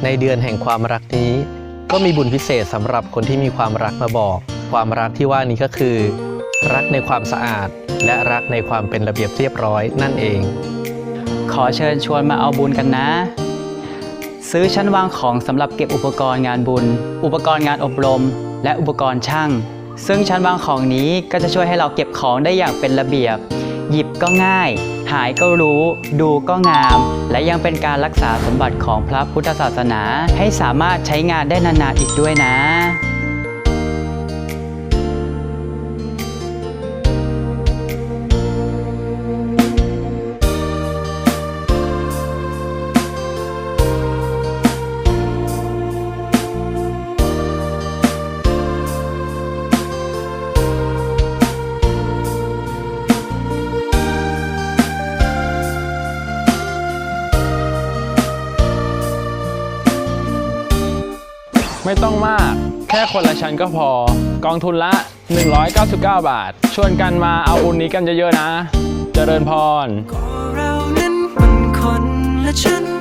ในเดือนแห่งความรักนี้ก็มีบุญพิเศษสำหรับคนที่มีความรักมาบอกความรักที่ว่านี้ก็คือ รักในความสะอาดและรักในความเป็นระเบียบเรียบร้อยนั่นเองขอเชิญชวนมาเอาบุญกันนะซื้อชั้นวางของสำหรับเก็บอุปกรณ์งานบุญอุปกรณ์งานอบรมและอุปกรณ์ช่างซึ่งชั้นวางของนี้ก็จะช่วยให้เราเก็บของได้อย่างเป็นระเบียบหยิบก็ง่ายหายก็รู้ดูก็งามและยังเป็นการรักษาสมบัติของพระพุทธศาสนาให้สามารถใช้งานได้นานๆอีกด้วยนะไม่ต้องมากแค่คนละชั้นก็พอกองทุนละ199 บาทชวนกันมาเอาบุญนี้กันเยอะๆนะเจริญพรก็เรานั้นมันคนละชั้น